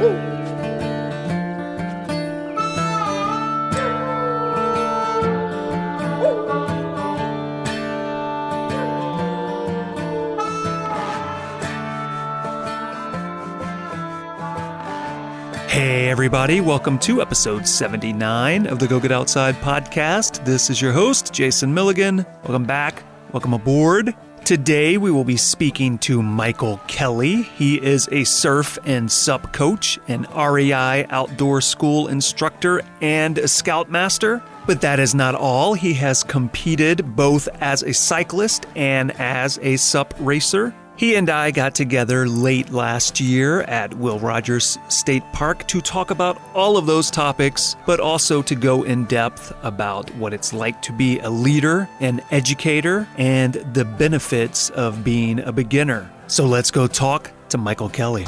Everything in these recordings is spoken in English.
Hey everybody, welcome to episode 79 of the Go Get Outside podcast. This is your host, Jason Milligan. Welcome back. Welcome aboard. Today we will be speaking to Michael Kelley. He is a surf and SUP coach, an REI Outdoor School instructor, and a Scoutmaster. But that is not all. He has competed both as a cyclist and as a SUP racer. He and I got together late last year at Will Rogers State Park to talk about all of those topics, but also to go in depth about what it's like to be a leader, an educator, and the benefits of being a beginner. So let's go talk to Michael Kelley.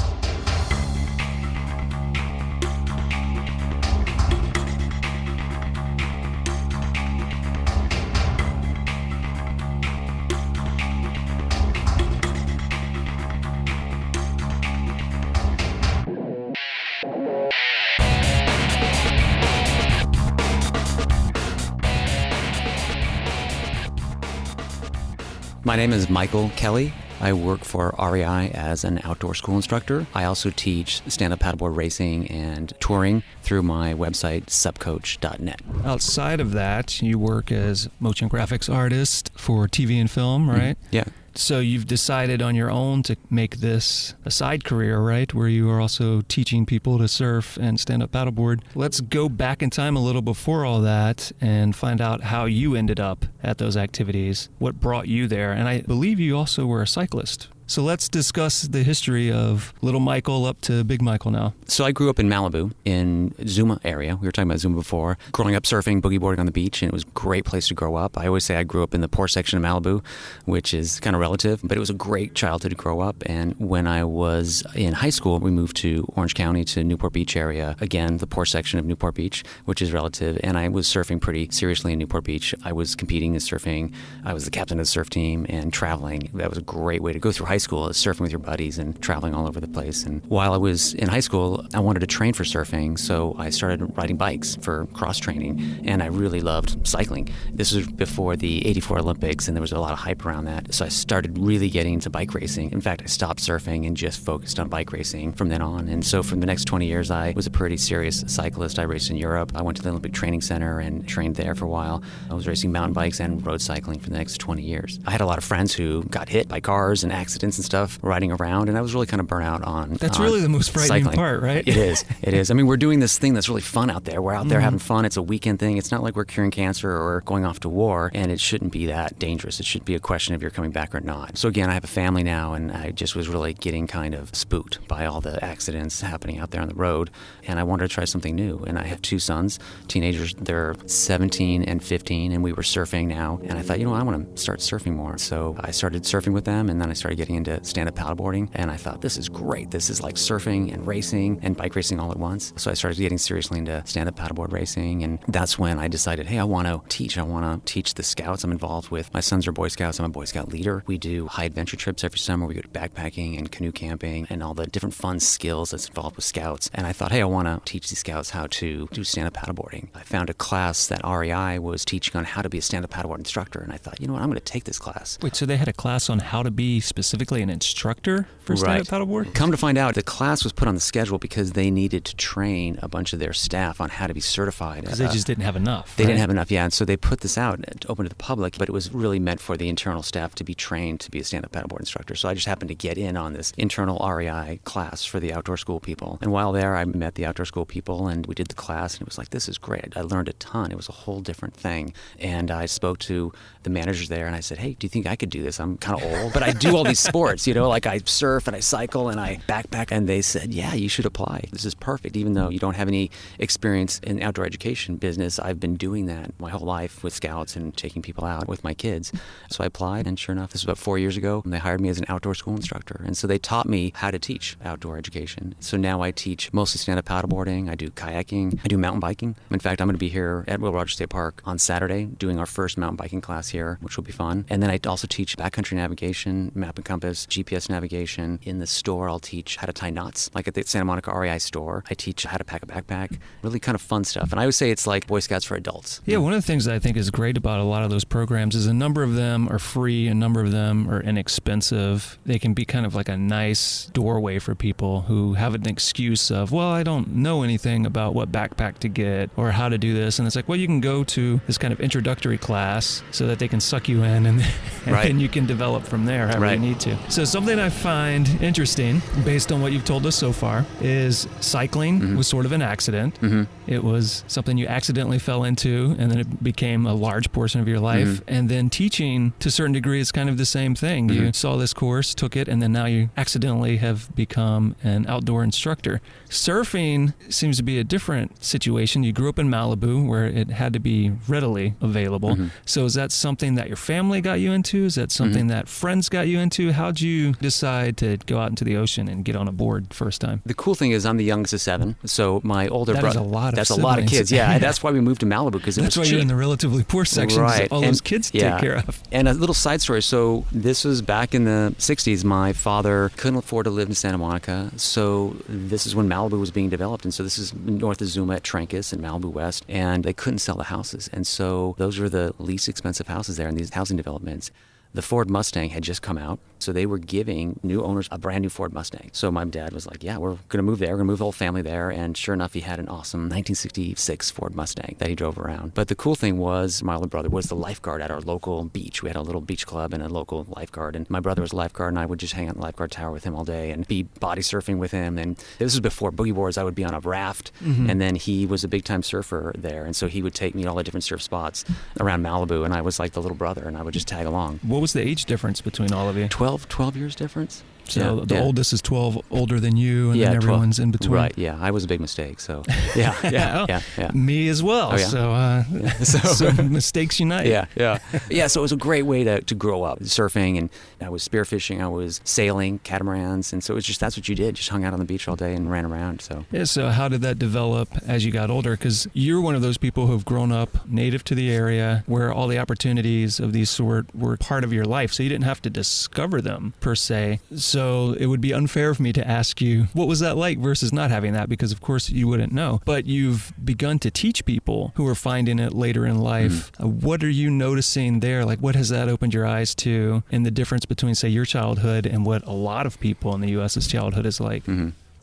My name is Michael Kelley. I work for REI as an outdoor school instructor. I also teach stand-up paddleboard racing and touring through my website, supcoach.net. Outside of that, you work as motion graphics artist for TV and film, right? Yeah. So you've decided on your own to make this a side career, right? Where you are also teaching people to surf and stand-up paddleboard. Let's go back in time a little before all that and find out how you ended up at those activities, what brought you there. And I believe you also were a cyclist. So let's discuss the history of little Michael up to big Michael now. So I grew up in Malibu, in Zuma area. We were talking about Zuma before. Growing up surfing, boogie boarding on the beach, and it was a great place to grow up. I always say I grew up in the poor section of Malibu, which is kind of relative, but it was a great childhood to grow up. And when I was in high school, we moved to Orange County to Newport Beach area. Again, the poor section of Newport Beach, which is relative. And I was surfing pretty seriously in Newport Beach. I was competing in surfing. I was the captain of the surf team and traveling. That was a great way to go through high school, is surfing with your buddies and traveling all over the place. And while I was in high school, I wanted to train for surfing, so I started riding bikes for cross training, and I really loved cycling. This was before the '84 Olympics, and there was a lot of hype around that. So I started really getting into bike racing. In fact, I stopped surfing and just focused on bike racing from then on. And so for the next 20 years, I was a pretty serious cyclist. I raced in Europe. I went to the Olympic Training Center and trained there for a while. I was racing mountain bikes and road cycling for the next 20 years. I had a lot of friends who got hit by cars and accidents and stuff riding around, and I was really kind of burnt out on That's really the most frightening cycling. part, right? It is. I mean, we're doing this thing that's really fun out there. We're out there having fun. It's a weekend thing. It's not like we're curing cancer or going off to war, and it shouldn't be that dangerous. It should be a question of you're coming back or not. So again, I have a family now, and I just was really getting kind of spooked by all the accidents happening out there on the road, and I wanted to try something new. And I have two sons, teenagers. They're 17 and 15, and we were surfing now, and I thought, I want to start surfing more. So I started surfing with them, and then I started getting into stand-up paddleboarding, and I thought, this is great. This is like surfing and racing and bike racing all at once. So I started getting seriously into stand-up paddleboard racing, and that's when I decided, hey, I want to teach. I want to teach the scouts. I'm involved with, my sons are Boy Scouts. I'm a Boy Scout leader. We do high adventure trips every summer. We go to backpacking and canoe camping and all the different fun skills that's involved with scouts. And I thought, hey, I want to teach these scouts how to do stand-up paddleboarding. I found a class that REI was teaching on how to be a stand-up paddleboard instructor, and I thought, I'm going to take this class. Wait, so they had a class on how to be specifically an instructor for stand-up paddleboard? Come to find out, the class was put on the schedule because they needed to train a bunch of their staff on how to be certified. Because they just didn't have enough. They didn't have enough, yeah. And so they put this out open to the public, but it was really meant for the internal staff to be trained to be a stand-up paddleboard instructor. So I just happened to get in on this internal REI class for the outdoor school people. And while there, I met the outdoor school people, and we did the class, and it was like, this is great. I learned a ton. It was a whole different thing. And I spoke to the managers there, and I said, hey, do you think I could do this? I'm kind of old, but I do all these sports, like I surf and I cycle and I backpack. And they said, yeah, you should apply. This is perfect. Even though you don't have any experience in outdoor education business, I've been doing that my whole life with scouts and taking people out with my kids. So I applied, and sure enough, this was about 4 years ago, and they hired me as an outdoor school instructor. And so they taught me how to teach outdoor education. So now I teach mostly stand-up paddleboarding. I do kayaking. I do mountain biking. In fact, I'm going to be here at Will Rogers State Park on Saturday doing our first mountain biking class here, which will be fun. And then I also teach backcountry navigation, map and compass compass, GPS navigation. In the store, I'll teach how to tie knots. Like at the Santa Monica REI store, I teach how to pack a backpack. Really kind of fun stuff. And I always say it's like Boy Scouts for adults. Yeah, one of the things that I think is great about a lot of those programs is a number of them are free, a number of them are inexpensive. They can be kind of like a nice doorway for people who have an excuse of, well, I don't know anything about what backpack to get or how to do this. And it's like, well, you can go to this kind of introductory class so that they can suck you in and then you can develop from there however you need to. So something I find interesting, based on what you've told us so far, is cycling was sort of an accident. It was something you accidentally fell into, and then it became a large portion of your life. And then teaching, to a certain degree, is kind of the same thing. You saw this course, took it, and then now you accidentally have become an outdoor instructor. Surfing seems to be a different situation. You grew up in Malibu, where it had to be readily available. So is that something that your family got you into? Is that something that friends got you into? How'd you decide to go out into the ocean and get on a board first time? The cool thing is I'm the youngest of 7, so my older brother... That's a lot of kids, yeah. That's why we moved to Malibu, because it was cheap. That's why you're in the relatively poor section, all those kids to take care of. And a little side story, so this was back in the 60s. My father couldn't afford to live in Santa Monica, so this is when Malibu was being developed. And so this is north of Zuma at Trancas and Malibu West, and they couldn't sell the houses. And so those were the least expensive houses there in these housing developments. The Ford Mustang had just come out, so they were giving new owners a brand new Ford Mustang. So my dad was like, yeah, we're going to move there. We're going to move the whole family there. And sure enough, he had an awesome 1966 Ford Mustang that he drove around. But the cool thing was, my older brother was the lifeguard at our local beach. We had a little beach club and a local lifeguard. And my brother was a lifeguard, and I would just hang out in the lifeguard tower with him all day and be body surfing with him. And this was before boogie boards. I would be on a raft. And then he was a big-time surfer there. And so he would take me to all the different surf spots around Malibu. And I was like the little brother, and I would just tag along. What was the age difference between all of you? 12 years difference. So the oldest is 12 older than you, and then everyone's 12. In between. Right, yeah. I was a big mistake, so yeah. Me as well. Oh, yeah? So mistakes unite. Yeah, so it was a great way to grow up, surfing, and I was spearfishing, I was sailing, catamarans, and so it was just, that's what you did, just hung out on the beach all day and ran around. So how did that develop as you got older? Because you're one of those people who've grown up native to the area where all the opportunities of these sort were part of your life, so you didn't have to discover them, per se. So it would be unfair for me to ask you, what was that like versus not having that? Because, of course, you wouldn't know. But you've begun to teach people who are finding it later in life. What are you noticing there? Like, what has that opened your eyes to in the difference between, say, your childhood and what a lot of people in the U.S.'s childhood is like?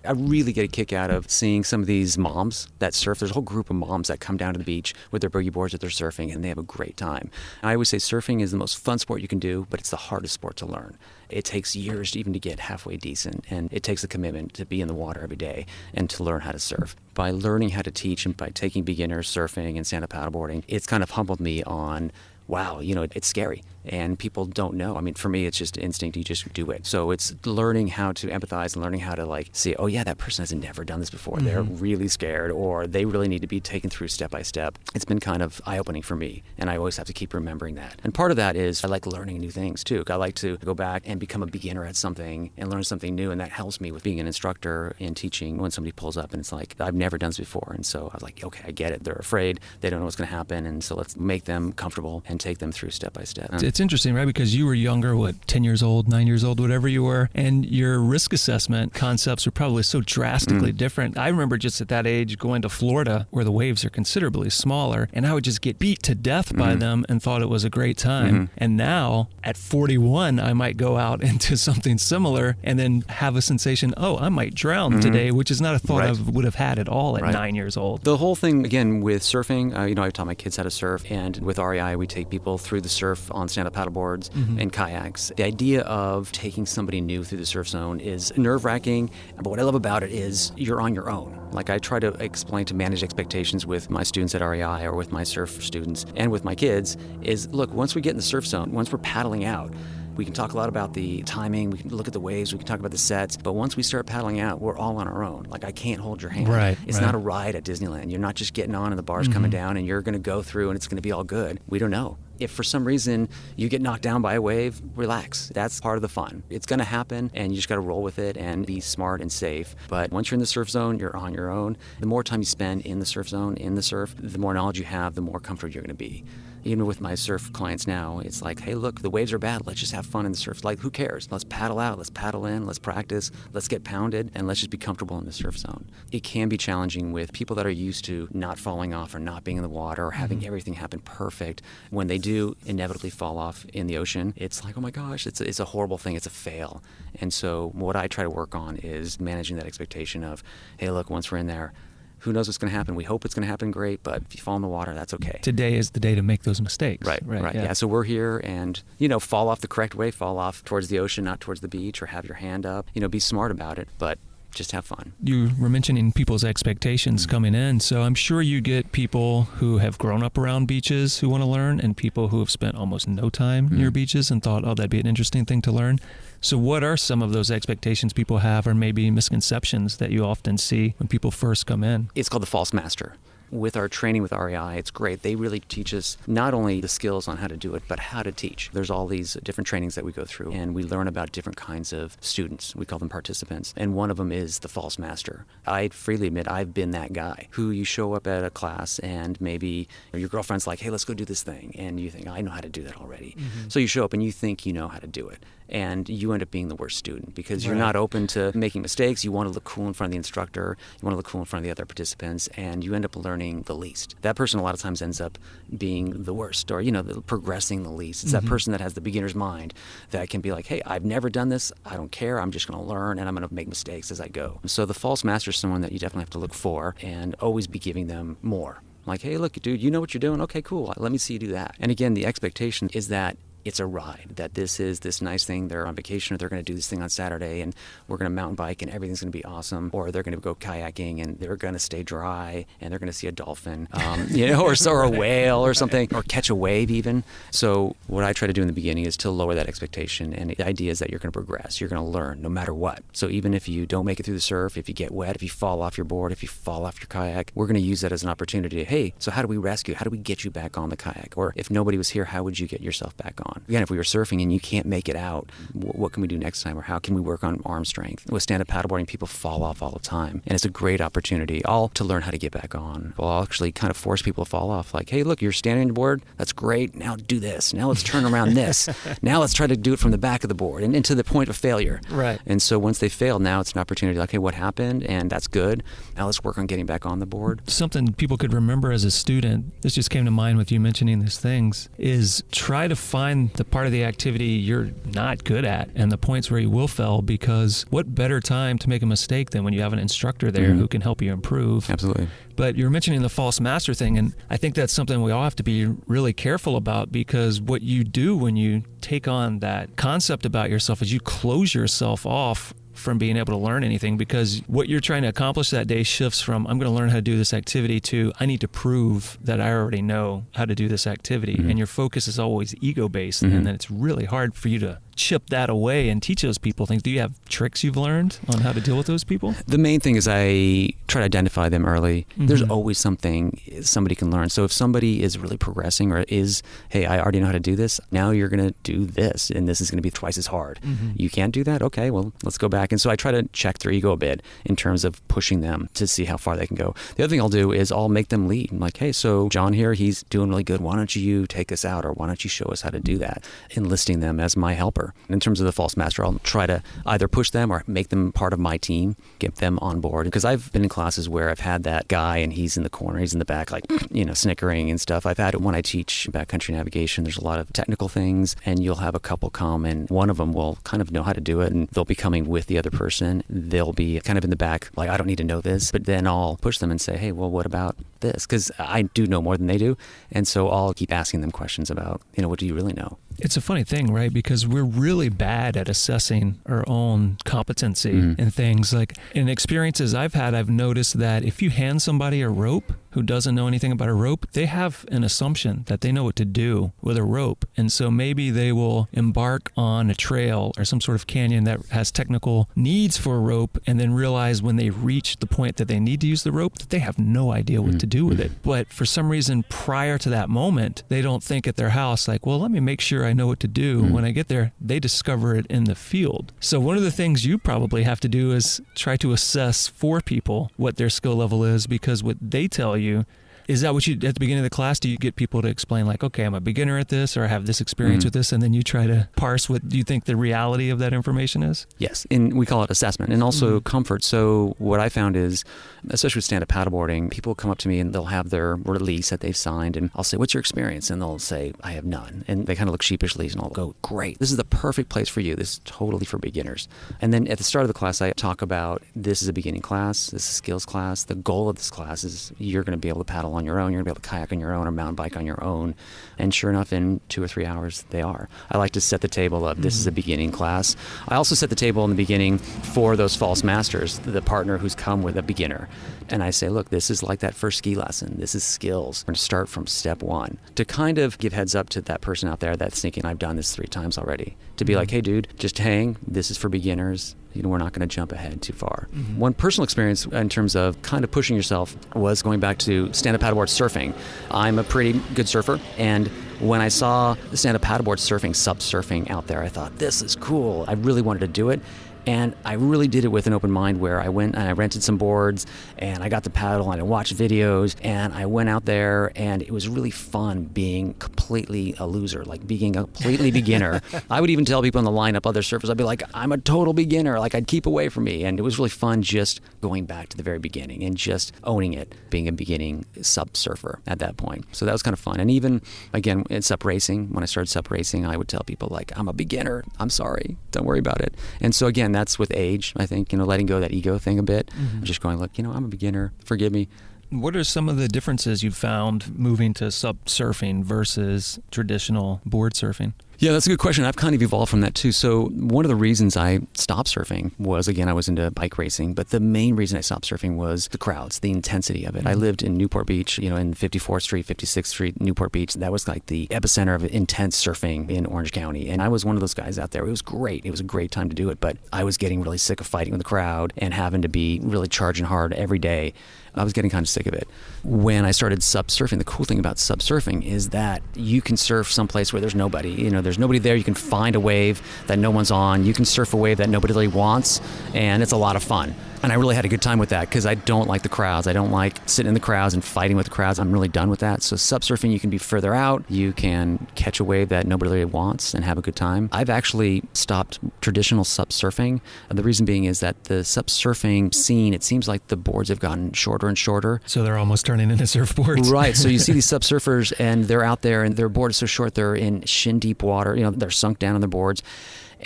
I really get a kick out of seeing some of these moms that surf. There's a whole group of moms that come down to the beach with their boogie boards that they're surfing, and they have a great time. And I always say surfing is the most fun sport you can do, but it's the hardest sport to learn. It takes years even to get halfway decent, and it takes a commitment to be in the water every day and to learn how to surf. By learning how to teach and by taking beginners surfing and stand-up paddleboarding, it's kind of humbled me on, wow, it's scary. And people don't know. I mean, for me, it's just instinct. You just do it. So it's learning how to empathize and learning how to see, oh yeah, that person has never done this before. They're really scared, or they really need to be taken through step by step. It's been kind of eye-opening for me, and I always have to keep remembering that. And part of that is I like learning new things too. I like to go back and become a beginner at something and learn something new, and that helps me with being an instructor and teaching when somebody pulls up and it's like, I've never done this before. And so I was like, okay, I get it. They're afraid. They don't know what's going to happen. And so let's make them comfortable and take them through step by step. It's interesting, right? Because you were younger, 10 years old, 9 years old, whatever you were, and your risk assessment concepts were probably so drastically different. I remember just at that age going to Florida where the waves are considerably smaller, and I would just get beat to death by them and thought it was a great time. And now at 41, I might go out into something similar and then have a sensation, oh, I might drown today, which is not a thought I would have had at all at 9 years old. The whole thing, again, with surfing, I've taught my kids how to surf, and with REI, we take people through the surf on stand-up paddleboards and kayaks. The idea of taking somebody new through the surf zone is nerve-wracking, but what I love about it is you're on your own. Like, I try to explain to manage expectations with my students at REI or with my surf students and with my kids is, look, once we get in the surf zone, once we're paddling out, we can talk a lot about the timing, we can look at the waves, we can talk about the sets, but once we start paddling out, we're all on our own. Like, I can't hold your hand. It's not a ride at Disneyland. You're not just getting on and the bar's coming down and you're going to go through and it's going to be all good. We don't know. If for some reason you get knocked down by a wave, relax. That's part of the fun. It's going to happen, and you just got to roll with it and be smart and safe. But once you're in the surf zone, you're on your own. The more time you spend in the surf zone, in the surf, the more knowledge you have, the more comfortable you're going to be. Even with my surf clients now, it's like, hey, look, the waves are bad. Let's just have fun in the surf. Like, who cares? Let's paddle out. Let's paddle in. Let's practice. Let's get pounded. And let's just be comfortable in the surf zone. It can be challenging with people that are used to not falling off or not being in the water or having everything happen perfect. When they do inevitably fall off in the ocean, it's like, oh my gosh, it's a horrible thing. It's a fail. And so what I try to work on is managing that expectation of, hey, look, once we're in there, who knows what's going to happen? We hope it's going to happen great, but if you fall in the water, that's okay. Today is the day to make those mistakes. Right. Yeah. So we're here and, fall off the correct way, fall off towards the ocean, not towards the beach, or have your hand up. Be smart about it, but just have fun. You were mentioning people's expectations coming in, so I'm sure you get people who have grown up around beaches who want to learn, and people who have spent almost no time near beaches and thought, oh, that'd be an interesting thing to learn. So what are some of those expectations people have, or maybe misconceptions that you often see when people first come in? It's called the false master. With our training with REI, it's great. They really teach us not only the skills on how to do it, but how to teach. There's all these different trainings that we go through, and we learn about different kinds of students. We call them participants, and one of them is the false master. I freely admit I've been that guy who you show up at a class and maybe your girlfriend's like, hey, let's go do this thing, and you think, I know how to do that already. So you show up and you think you know how to do it. And you end up being the worst student because you're not open to making mistakes. You want to look cool in front of the instructor. You want to look cool in front of the other participants, and you end up learning the least. That person a lot of times ends up being the worst, or progressing the least. It's that person that has the beginner's mind that can be like, hey, I've never done this. I don't care. I'm just going to learn, and I'm going to make mistakes as I go. So the false master is someone that you definitely have to look for and always be giving them more. Like, hey, look, dude, you know what you're doing? Okay, cool. Let me see you do that. And again, the expectation is that it's a ride, that this is this nice thing. They're on vacation, or they're going to do this thing on Saturday, and we're going to mountain bike, and everything's going to be awesome. Or they're going to go kayaking, and they're going to stay dry, and they're going to see a dolphin, or a whale or something, or catch a wave even. So what I try to do in the beginning is to lower that expectation, and the idea is that you're going to progress. You're going to learn no matter what. So even if you don't make it through the surf, if you get wet, if you fall off your board, if you fall off your kayak, we're going to use that as an opportunity. Hey, so how do we rescue? How do we get you back on the kayak? Or if nobody was here, how would you get yourself back on? Again, if we were surfing and you can't make it out, what can we do next time? Or how can we work on arm strength? With stand-up paddleboarding, people fall off all the time. And it's a great opportunity all to learn how to get back on. I'll actually kind of force people to fall off. Like, hey, look, you're standing on your board. That's great. Now do this. Now let's turn around this. Now let's try to do it from the back of the board and to the point of failure. Right. And so once they fail, now it's an opportunity like, hey, what happened? And that's good. Now let's work on getting back on the board. Something people could remember as a student, this just came to mind with you mentioning these things, is try to find the part of the activity you're not good at and the points where you will fail, because what better time to make a mistake than when you have an instructor there who can help you improve. Absolutely. But you're mentioning the false master thing, and I think that's something we all have to be really careful about, because what you do when you take on that concept about yourself is you close yourself off from being able to learn anything, because what you're trying to accomplish that day shifts from, I'm going to learn how to do this activity, to, I need to prove that I already know how to do this activity. And your focus is always ego-based, and then it's really hard for you to chip that away and teach those people things. Do you have tricks you've learned on how to deal with those people? The main thing is I try to identify them early. There's always something somebody can learn. So if somebody is really progressing, or is, hey, I already know how to do this, now you're going to do this, and this is going to be twice as hard. You can't do that? Okay, well, let's go back. And so I try to check their ego a bit in terms of pushing them to see how far they can go. The other thing I'll do is I'll make them lead. I'm like, hey, so John here, he's doing really good. Why don't you take us out, or why don't you show us how to do that? Enlisting them as my helper. In terms of the false master, I'll try to either push them or make them part of my team, get them on board. Because I've been in classes where I've had that guy and he's in the corner, he's in the back, like, snickering and stuff. I've had it when I teach backcountry navigation. There's a lot of technical things, and you'll have a couple come, and one of them will kind of know how to do it, and they'll be coming with the other person. They'll be kind of in the back, like, I don't need to know this. But then I'll push them and say, hey, well, what about this? Because I do know more than they do. And so I'll keep asking them questions about, what do you really know? It's a funny thing, right? Because we're really bad at assessing our own competency in things. Like, in experiences I've had, I've noticed that if you hand somebody a rope who doesn't know anything about a rope, they have an assumption that they know what to do with a rope. And so maybe they will embark on a trail or some sort of canyon that has technical needs for a rope, and then realize when they reach the point that they need to use the rope that they have no idea what to do with it. But for some reason, prior to that moment, they don't think at their house, like, well, let me make sure I know what to do. When I get there, they discover it in the field. So one of the things you probably have to do is try to assess for people what their skill level is, because what they tell you Is that what you, at the beginning of the class, do you get people to explain like, okay, I'm a beginner at this, or I have this experience with this, and then you try to parse what do you think the reality of that information is? Yes, and we call it assessment and also comfort. So what I found is, especially with stand-up paddleboarding, people come up to me and they'll have their release that they've signed, and I'll say, what's your experience? And they'll say, I have none. And they kind of look sheepishly, and I'll go, great, this is the perfect place for you. This is totally for beginners. And then at the start of the class, I talk about this is a beginning class, this is a skills class. The goal of this class is you're going to be able to paddle on your own, you're going to be able to kayak on your own or mountain bike on your own. And sure enough, in 2 or 3 hours, they are. I like to set the table of this is a beginning class. I also set the table in the beginning for those false masters, the partner who's come with a beginner. And I say, look, this is like that first ski lesson. This is skills. We're going to start from step one to kind of give heads up to that person out there that's thinking, I've done this 3 times already. To be like, hey, dude, just hang. This is for beginners. We're not going to jump ahead too far. One personal experience in terms of kind of pushing yourself was going back to stand-up paddleboard surfing. I'm a pretty good surfer, and when I saw the stand-up paddleboard surfing, sub-surfing out there, I thought, this is cool. I really wanted to do it. And I really did it with an open mind where I went and I rented some boards and I got the paddle and I watched videos and I went out there, and it was really fun being completely a loser, like being a completely beginner. I would even tell people in the lineup, other surfers, I'd be like, I'm a total beginner. Like, I'd keep away from me. And it was really fun just going back to the very beginning and just owning it, being a beginning sub surfer at that point. So that was kind of fun. And even, again, in sup racing, when I started sup racing, I would tell people like, I'm a beginner. I'm sorry. Don't worry about it. And so again, that's with age, I think, letting go of that ego thing a bit. Just going, look, I'm a beginner. Forgive me. What are some of the differences you've found moving to sup surfing versus traditional board surfing? Yeah, that's a good question. I've kind of evolved from that too. So one of the reasons I stopped surfing was, again, I was into bike racing, but the main reason I stopped surfing was the crowds, the intensity of it. I lived in Newport Beach, in 54th Street, 56th Street, Newport Beach. That was like the epicenter of intense surfing in Orange County. And I was one of those guys out there. It was great. It was a great time to do it, but I was getting really sick of fighting with the crowd and having to be really charging hard every day. I was getting kind of sick of it. When I started sup surfing, the cool thing about sup surfing is that you can surf someplace where there's nobody. There's nobody there. You can find a wave that no one's on. You can surf a wave that nobody really wants, and it's a lot of fun. And I really had a good time with that because I don't like the crowds. I don't like sitting in the crowds and fighting with the crowds. I'm really done with that. So sup surfing, you can be further out. You can catch a wave that nobody really wants and have a good time. I've actually stopped traditional sup surfing. The reason being is that the sup surfing scene, it seems like the boards have gotten shorter and shorter. So they're almost turning into surfboards. Right. So you see these sup surfers and they're out there and their board is so short, they're in shin deep water. They're sunk down on their boards.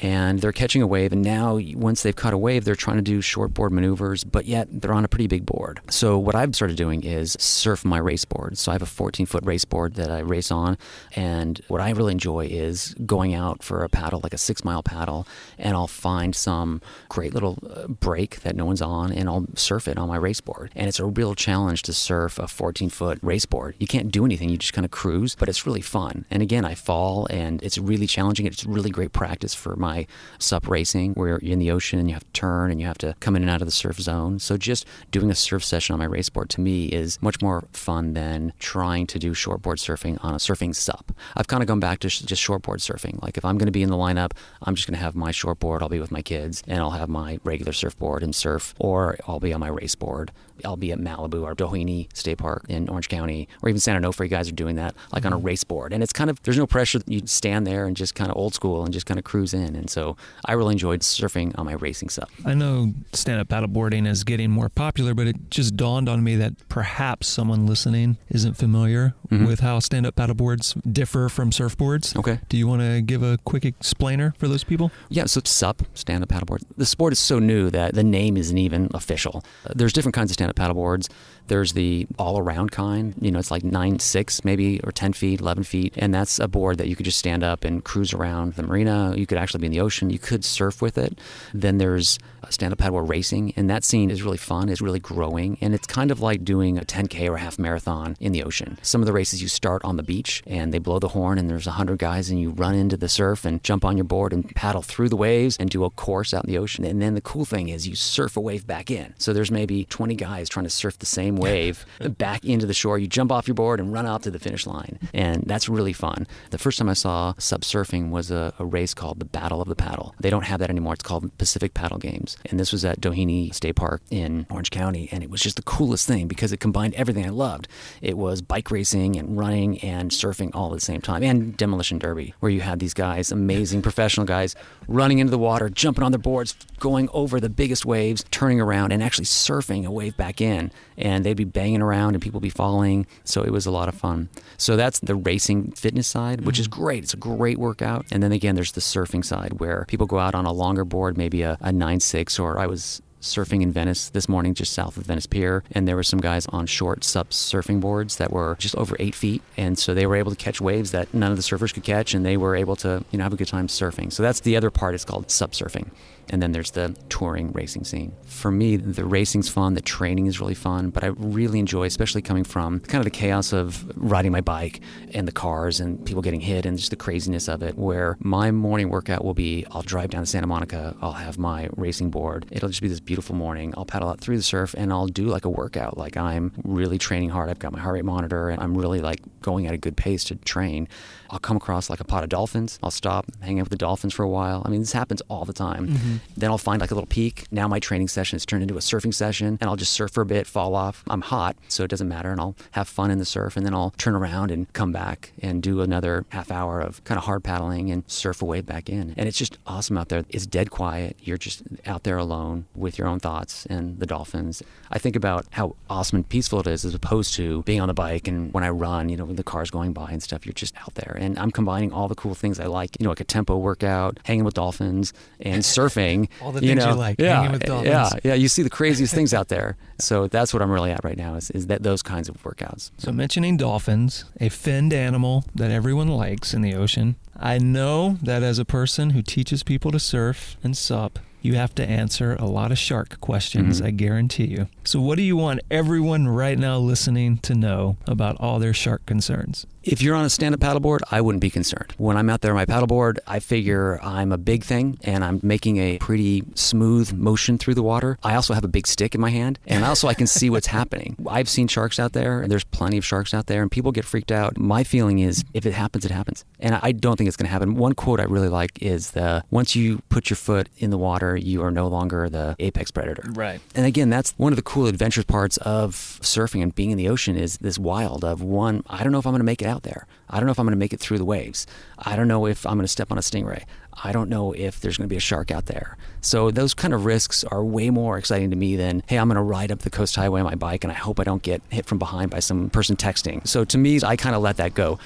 And they're catching a wave, and now once they've caught a wave, they're trying to do shortboard maneuvers, but yet they're on a pretty big board. So what I've started doing is surf my race board. So I have a 14-foot race board that I race on, and what I really enjoy is going out for a paddle, like a 6-mile paddle, and I'll find some great little break that no one's on, and I'll surf it on my race board. And it's a real challenge to surf a 14-foot race board. You can't do anything, you just kind of cruise, but it's really fun. And again, I fall, and it's really challenging. It's really great practice for my sup racing, where you're in the ocean and you have to turn and you have to come in and out of the surf zone. So just doing a surf session on my race board to me is much more fun than trying to do shortboard surfing on a surfing sup. I've kind of gone back to just shortboard surfing. Like if I'm going to be in the lineup, I'm just going to have my shortboard, I'll be with my kids, and I'll have my regular surfboard and surf, or I'll be on my race board. I'll be at Malibu or Doheny State Park in Orange County, or even Santa Onofre. You guys are doing that like on a race board. And it's kind of, there's no pressure. You stand there and just kind of old school and just kind of cruise in. And so I really enjoyed surfing on my racing sup. I know stand-up paddleboarding is getting more popular, but it just dawned on me that perhaps someone listening isn't familiar with how stand-up paddleboards differ from surfboards. Okay. Do you want to give a quick explainer for those people? Yeah, so sup, stand-up paddleboard. The sport is so new that the name isn't even official. There's different kinds of stand-up paddleboards. There's the all-around kind, it's like 9'6", maybe, or 10 feet, 11 feet. And that's a board that you could just stand up and cruise around the marina. You could actually be in the ocean. You could surf with it. Then there's stand-up paddleboard racing, and that scene is really fun, is really growing, and it's kind of like doing a 10K or a half marathon in the ocean. Some of the races you start on the beach, and they blow the horn, and there's 100 guys, and you run into the surf and jump on your board and paddle through the waves and do a course out in the ocean. And then the cool thing is you surf a wave back in. So there's maybe 20 guys trying to surf the same wave back into the shore. You jump off your board and run out to the finish line, and that's really fun. The first time I saw sup surfing was a race called the Battle Battle of the Paddle. They don't have that anymore. It's called Pacific Paddle Games. And this was at Doheny State Park in Orange County. And it was just the coolest thing because it combined everything I loved. It was bike racing and running and surfing all at the same time, and demolition derby, where you had these guys, amazing professional guys, running into the water, jumping on their boards, going over the biggest waves, turning around and actually surfing a wave back in. And they'd be banging around and people would be falling. So it was a lot of fun. So that's the racing fitness side, which is great. It's a great workout. And then again, there's the surfing side where people go out on a longer board, maybe a 9.6, or I was surfing in Venice this morning, just south of Venice Pier, and there were some guys on short SUP surfing boards that were just over 8 feet, and so they were able to catch waves that none of the surfers could catch, and they were able to have a good time surfing. So that's the other part. It's called SUP surfing. And then there's the touring racing scene. For me, the racing's fun, the training is really fun, but I really enjoy, especially coming from kind of the chaos of riding my bike and the cars and people getting hit and just the craziness of it, where my morning workout will be, I'll drive down to Santa Monica, I'll have my racing board. It'll just be this beautiful morning. I'll paddle out through the surf and I'll do like a workout. Like I'm really training hard. I've got my heart rate monitor and I'm really like going at a good pace to train. I'll come across like a pod of dolphins. I'll stop, hang out with the dolphins for a while. I mean, this happens all the time. Then I'll find like a little peak. Now my training session has turned into a surfing session, and I'll just surf for a bit, fall off. I'm hot, so it doesn't matter, and I'll have fun in the surf, and then I'll turn around and come back and do another half hour of kind of hard paddling and surf a wave back in. And it's just awesome out there. It's dead quiet. You're just out there alone with your own thoughts and the dolphins. I think about how awesome and peaceful it is as opposed to being on the bike and when I run, with the cars going by and stuff, you're just out there. And I'm combining all the cool things I like, like a tempo workout, hanging with dolphins, and surfing. All the things you like, hanging with dolphins. Yeah, you see the craziest things out there. So that's what I'm really at right now is that those kinds of workouts. So mentioning dolphins, a finned animal that everyone likes in the ocean, I know that as a person who teaches people to surf and sup, you have to answer a lot of shark questions, I guarantee you. So what do you want everyone right now listening to know about all their shark concerns? If you're on a stand-up paddleboard, I wouldn't be concerned. When I'm out there on my paddleboard, I figure I'm a big thing and I'm making a pretty smooth motion through the water. I also have a big stick in my hand, and also I can see what's happening. I've seen sharks out there, and there's plenty of sharks out there, and people get freaked out. My feeling is if it happens, it happens. And I don't think it's going to happen. One quote I really like is once you put your foot in the water, you are no longer the apex predator. Right. And again, that's one of the cool adventurous parts of surfing and being in the ocean is this wild of one, I don't know if I'm going to make it out there. I don't know if I'm going to make it through the waves. I don't know if I'm going to step on a stingray. I don't know if there's going to be a shark out there. So those kind of risks are way more exciting to me than, hey, I'm going to ride up the coast highway on my bike and I hope I don't get hit from behind by some person texting. So to me, I kind of let that go.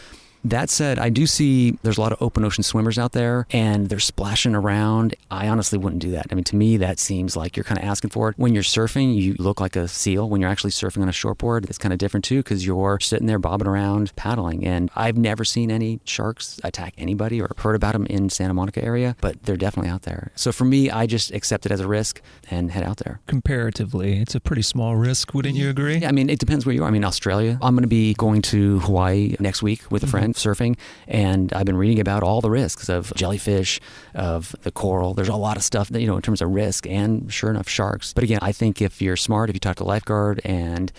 That said, I do see there's a lot of open ocean swimmers out there and they're splashing around. I honestly wouldn't do that. I mean, to me, that seems like you're kind of asking for it. When you're surfing, you look like a seal. When you're actually surfing on a shortboard, it's kind of different too because you're sitting there bobbing around, paddling. And I've never seen any sharks attack anybody or heard about them in Santa Monica area, but they're definitely out there. So for me, I just accept it as a risk and head out there. Comparatively, it's a pretty small risk, wouldn't you agree? Yeah, I mean, it depends where you are. I mean, Australia, I'm going to be going to Hawaii next week with a friend. Surfing, and I've been reading about all the risks of jellyfish, of the coral. There's a lot of stuff that, in terms of risk, and sure enough, sharks. But again, I think if you're smart, if you talk to a lifeguard and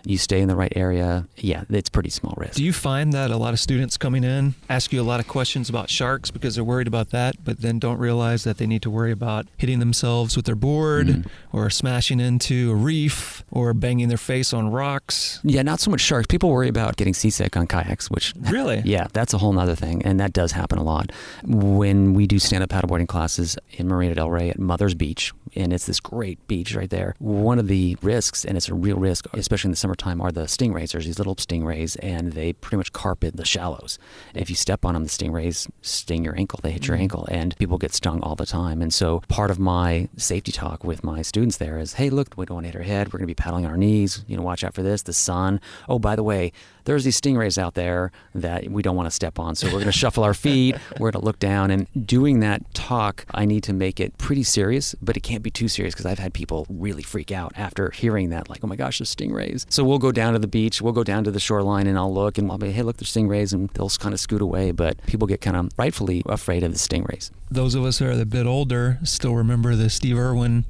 you stay in the right area, yeah, it's pretty small risk. Do you find that a lot of students coming in ask you a lot of questions about sharks because they're worried about that, but then don't realize that they need to worry about hitting themselves with their board or smashing into a reef or banging their face on rocks? Yeah, not so much sharks. People worry about getting seasick on kayaks, which... Really? Yeah, that's a whole nother thing, and that does happen a lot. When we do stand-up paddleboarding classes in Marina del Rey at Mother's Beach, and it's this great beach right there, one of the risks, and it's a real risk, especially in the summertime, are the stingrays. There's these little stingrays, and they pretty much carpet the shallows. If you step on them, the stingrays sting your ankle. They hit your ankle, and people get stung all the time. And so part of my safety talk with my students there is, hey, look, we don't want to hit our head. We're going to be paddling on our knees. Watch out for this, the sun. Oh, by the way, there's these stingrays out there that we don't want to step on. So we're going to shuffle our feet. We're going to look down. And doing that talk, I need to make it pretty serious, but it can't be too serious because I've had people really freak out after hearing that, like, oh my gosh, there's stingrays. So we'll go down to the beach, we'll go down to the shoreline, and I'll look and I'll be, hey, look, there's stingrays, and they'll kind of scoot away. But people get kind of rightfully afraid of the stingrays. Those of us who are a bit older still remember the Steve Irwin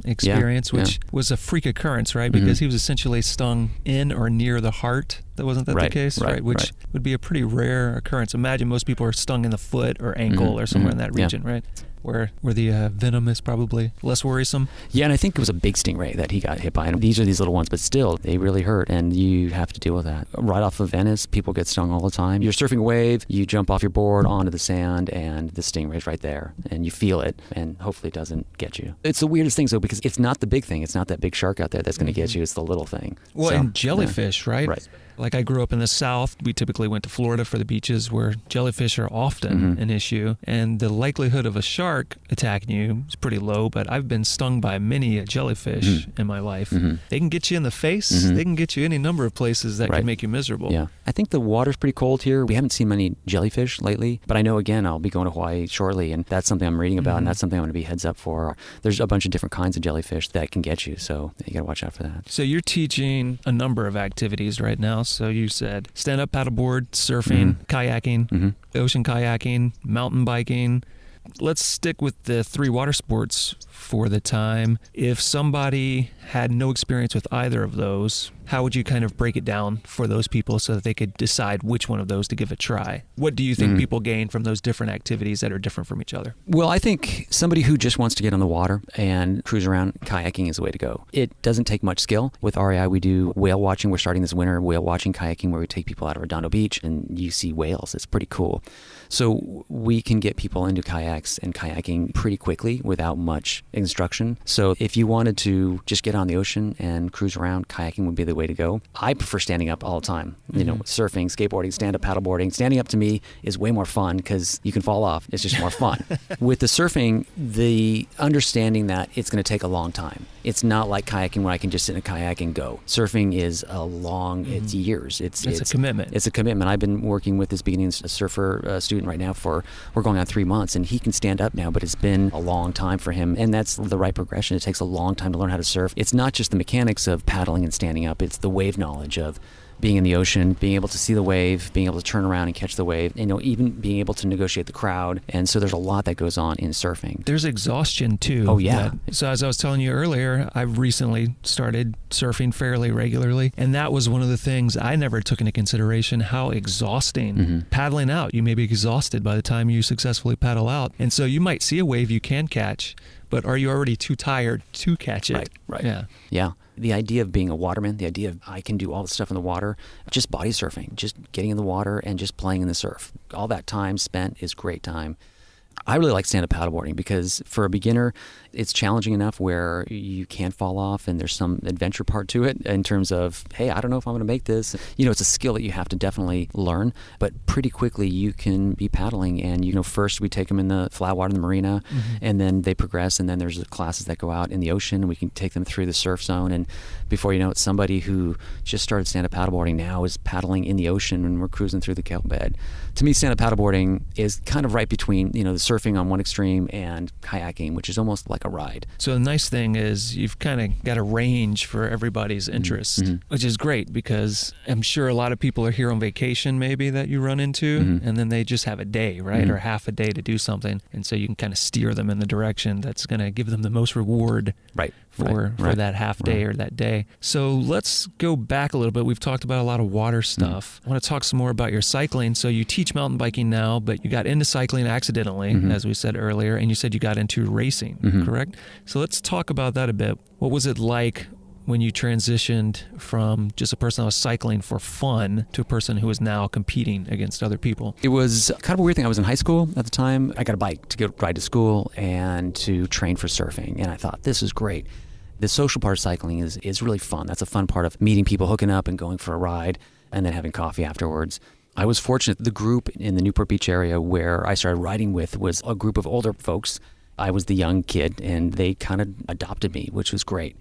experience, which was a freak occurrence, right? Because he was essentially stung in or near the heart Wasn't that the case? Right. Which would be a pretty rare occurrence. Imagine most people are stung in the foot or ankle or somewhere in that region, right? Where the venom is probably less worrisome. Yeah, and I think it was a big stingray that he got hit by. And these are these little ones, but still, they really hurt, and you have to deal with that. Right off of Venice, people get stung all the time. You're surfing a wave, you jump off your board onto the sand, and the stingray's right there, and you feel it, and hopefully it doesn't get you. It's the weirdest thing, though, because it's not the big thing. It's not that big shark out there that's going to get you. It's the little thing. Well, and jellyfish, right? Right. Like I grew up in the South. We typically went to Florida for the beaches where jellyfish are often an issue. And the likelihood of a shark attacking you is pretty low, but I've been stung by many a jellyfish in my life. They can get you in the face. They can get you any number of places that can make you miserable. Yeah. I think the water's pretty cold here. We haven't seen many jellyfish lately, but I know, again, I'll be going to Hawaii shortly, and that's something I'm reading about, and that's something I'm going to be heads up for. There's a bunch of different kinds of jellyfish that can get you, so you got to watch out for that. So you're teaching a number of activities right now. So you said stand-up paddleboard, surfing, kayaking, ocean kayaking, mountain biking. Let's stick with the 3 water sports for the time. If somebody had no experience with either of those, how would you kind of break it down for those people so that they could decide which one of those to give a try? What do you think people gain from those different activities that are different from each other? Well, I think somebody who just wants to get on the water and cruise around, kayaking is the way to go. It doesn't take much skill. With REI, we do whale watching. We're starting this winter whale watching kayaking, where we take people out of Redondo Beach and you see whales. It's pretty cool. So we can get people into kayaks and kayaking pretty quickly without much instruction. So if you wanted to just get on the ocean and cruise around, kayaking would be the way to go. I prefer standing up all the time. You know, surfing, skateboarding, stand-up paddleboarding. Standing up to me is way more fun because you can fall off. It's just more fun. With the surfing, the understanding that it's going to take a long time. It's not like kayaking where I can just sit in a kayak and go. Surfing is a long, it's years. It's a commitment. It's a commitment. I've been working with this beginning surfer student right now we're going on 3 months, and he can stand up now, but it's been a long time for him, and that's the right progression. It takes a long time to learn how to surf. It's not just the mechanics of paddling and standing up, it's the wave knowledge of being in the ocean, being able to see the wave, being able to turn around and catch the wave, even being able to negotiate the crowd. And so there's a lot that goes on in surfing. There's exhaustion too. Oh, yeah. So as I was telling you earlier, I've recently started surfing fairly regularly. And that was one of the things I never took into consideration, how exhausting paddling out. You may be exhausted by the time you successfully paddle out. And so you might see a wave you can catch, but are you already too tired to catch it? Right. Yeah. The idea of being a waterman, the idea of I can do all the stuff in the water, just body surfing, just getting in the water and just playing in the surf. All that time spent is great time. I really like stand-up paddleboarding because for a beginner, it's challenging enough where you can fall off and there's some adventure part to it in terms of, hey, I don't know if I'm going to make this. It's a skill that you have to definitely learn, but pretty quickly you can be paddling and, first we take them in the flat water in the marina and then they progress and then there's classes that go out in the ocean and we can take them through the surf zone and before you know it, somebody who just started stand-up paddleboarding now is paddling in the ocean and we're cruising through the kelp bed. To me, stand-up paddleboarding is kind of right between, the surfing on one extreme and kayaking, which is almost like a ride. So the nice thing is you've kind of got a range for everybody's interest, which is great because I'm sure a lot of people are here on vacation maybe that you run into and then they just have a day, right? Or half a day to do something. And so you can kind of steer them in the direction that's going to give them the most reward for that half day or that day. So let's go back a little bit. We've talked about a lot of water stuff. I want to talk some more about your cycling. So you teach mountain biking now, but you got into cycling accidentally, as we said earlier, and you said you got into racing, correct? So let's talk about that a bit. What was it like when you transitioned from just a person that was cycling for fun to a person who is now competing against other people? It was kind of a weird thing. I was in high school at the time. I got a bike to go ride to school and to train for surfing. And I thought, this is great. The social part of cycling is really fun. That's a fun part of meeting people, hooking up and going for a ride and then having coffee afterwards. I was fortunate. The group in the Newport Beach area where I started riding with was a group of older folks. I was the young kid and they kind of adopted me, which was great.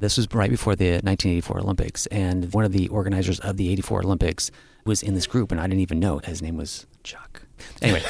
This was right before the 1984 Olympics, and one of the organizers of the 84 Olympics was in this group, and I didn't even know. His name was Chuck. Anyway,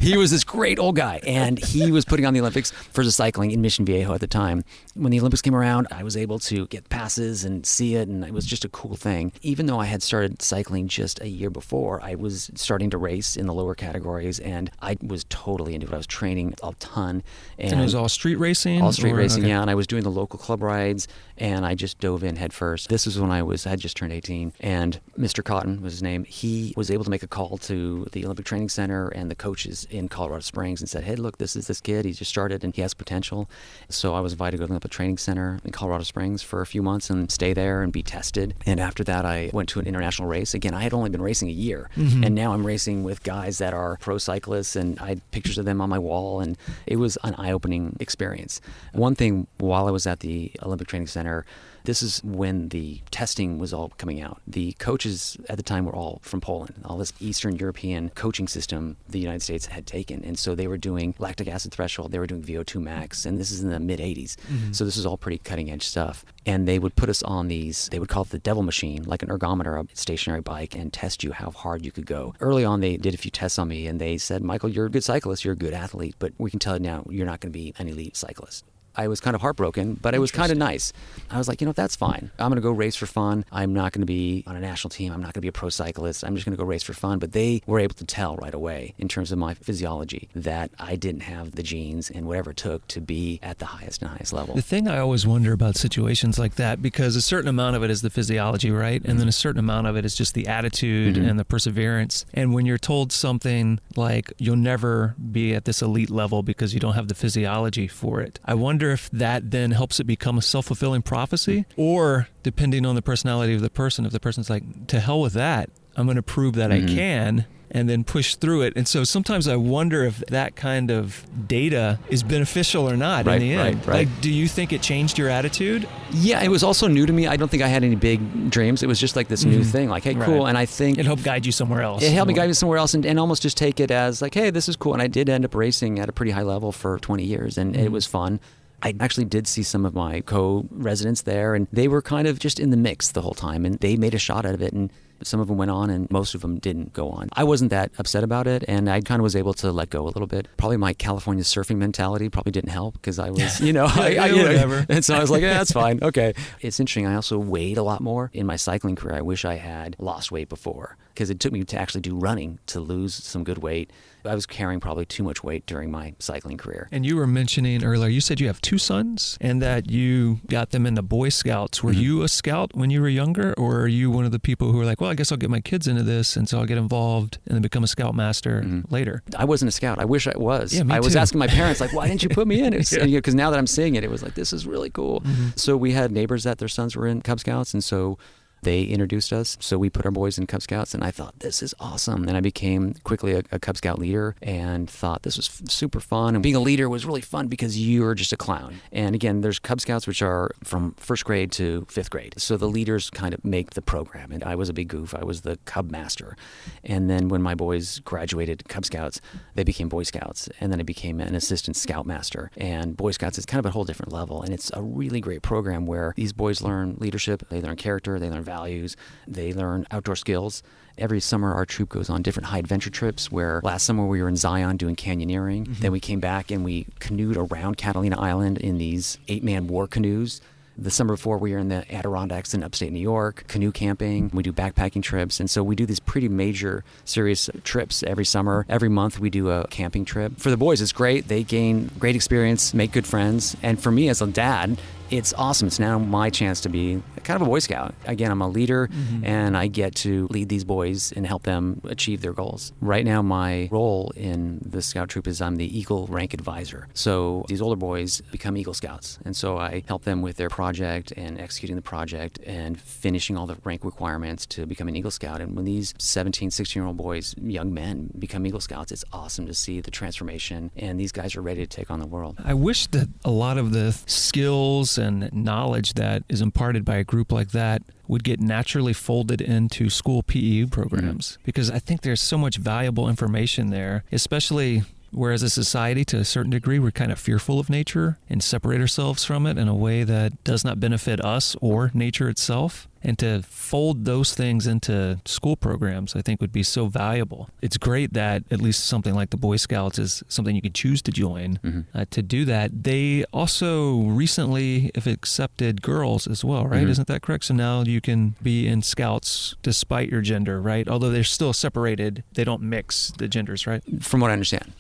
he was this great old guy, and he was putting on the Olympics for the cycling in Mission Viejo at the time. When the Olympics came around, I was able to get passes and see it, and it was just a cool thing. Even though I had started cycling just a year before, I was starting to race in the lower categories, and I was totally into it. I was training a ton. And it was all street racing? All street racing, yeah, and I was doing the local club rides, and I just dove in head first. This was when I had just turned 18, and Mr. Cotton was his name. He was able to make a call to the Olympic Training Center and the coaches in Colorado Springs and said, hey, look, this is this kid. He just started and he has potential. So I was invited to go to the Olympic Training Center in Colorado Springs for a few months and stay there and be tested. And after that, I went to an international race. Again, I had only been racing a year, and now I'm racing with guys that are pro cyclists, and I had pictures of them on my wall, and it was an eye-opening experience. One thing, while I was at the Olympic Training Center, this is when the testing was all coming out. The coaches at the time were all from Poland, all this Eastern European coaching system the United States had taken. And so they were doing lactic acid threshold, they were doing VO2 max, and this is in the mid-'80s. So this is all pretty cutting-edge stuff. And they would put us on these, they would call it the devil machine, like an ergometer, a stationary bike, and test you how hard you could go. Early on, they did a few tests on me, and they said, Michael, you're a good cyclist, you're a good athlete, but we can tell you now, you're not going to be an elite cyclist. I was kind of heartbroken, but it was kind of nice. I was like, that's fine. I'm going to go race for fun. I'm not going to be on a national team. I'm not going to be a pro cyclist. I'm just going to go race for fun. But they were able to tell right away, in terms of my physiology, that I didn't have the genes and whatever it took to be at the highest and highest level. The thing I always wonder about situations like that, because a certain amount of it is the physiology, right? And then a certain amount of it is just the attitude and the perseverance. And when you're told something like, you'll never be at this elite level because you don't have the physiology for it, I wonder if that then helps it become a self-fulfilling prophecy, or depending on the personality of the person, if the person's like, to hell with that, I'm going to prove that I can, and then push through it. And so sometimes I wonder if that kind of data is beneficial or not in the end. Right. Like, do you think it changed your attitude? Yeah, it was also new to me. I don't think I had any big dreams. It was just like this new thing, like, hey, cool. And I think it helped guide you somewhere else. It helped me guide me somewhere else, and almost just take it as like, hey, this is cool. And I did end up racing at a pretty high level for 20 years, and it was fun. I actually did see some of my co-residents there, and they were kind of just in the mix the whole time, and they made a shot out of it, and some of them went on, and most of them didn't go on. I wasn't that upset about it, and I kind of was able to let go a little bit. Probably my California surfing mentality probably didn't help, because I was, whatever. And so I was like, yeah, that's fine. Okay. It's interesting. I also weighed a lot more in my cycling career. I wish I had lost weight before, because it took me to actually do running to lose some good weight. I was carrying probably too much weight during my cycling career. And you were mentioning earlier, you said you have 2 sons and that you got them in the Boy Scouts. Were you a scout when you were younger, or are you one of the people who were like, well, I guess I'll get my kids into this, and so I'll get involved and then become a Scoutmaster later? I wasn't a scout. I wish I was. Yeah, me I was too. asking my parents, like, why didn't you put me in? Because now that I'm seeing it, it was like, this is really cool. So we had neighbors that their sons were in Cub Scouts, and so they introduced us. So we put our boys in Cub Scouts, and I thought, this is awesome. And I became quickly a Cub Scout leader and thought this was super fun. And being a leader was really fun because you're just a clown. And again, there's Cub Scouts, which are from 1st grade to 5th grade. So the leaders kind of make the program. And I was a big goof. I was the Cub Master. And then when my boys graduated Cub Scouts, they became Boy Scouts. And then I became an assistant Scoutmaster. And Boy Scouts is kind of a whole different level. And it's a really great program where these boys learn leadership, they learn character, they learn values, they learn outdoor skills. Every summer, our troop goes on different high adventure trips, where last summer we were in Zion doing canyoneering. Then we came back and we canoed around Catalina Island in these 8-man war canoes. The summer before, we were in the Adirondacks in upstate New York, canoe camping. We do backpacking trips. And so we do these pretty major, serious trips every summer. Every month, we do a camping trip. For the boys, it's great. They gain great experience, make good friends. And for me as a dad, it's awesome. It's now my chance to be kind of a Boy Scout. Again, I'm a leader, and I get to lead these boys and help them achieve their goals. Right now, my role in the Scout Troop is I'm the Eagle Rank Advisor. So these older boys become Eagle Scouts, and so I help them with their project and executing the project and finishing all the rank requirements to become an Eagle Scout. And when these 17, 16-year-old boys, young men, become Eagle Scouts, it's awesome to see the transformation, and these guys are ready to take on the world. I wish that a lot of the skills and knowledge that is imparted by a group like that would get naturally folded into school PE programs, because I think there's so much valuable information there, especially whereas a society, to a certain degree, we're kind of fearful of nature and separate ourselves from it in a way that does not benefit us or nature itself. And to fold those things into school programs, I think would be so valuable. It's great that at least something like the Boy Scouts is something you can choose to join. To do that, they also recently have accepted girls as well, right? Isn't that correct? So now you can be in Scouts despite your gender, right? Although they're still separated, they don't mix the genders, right? From what I understand.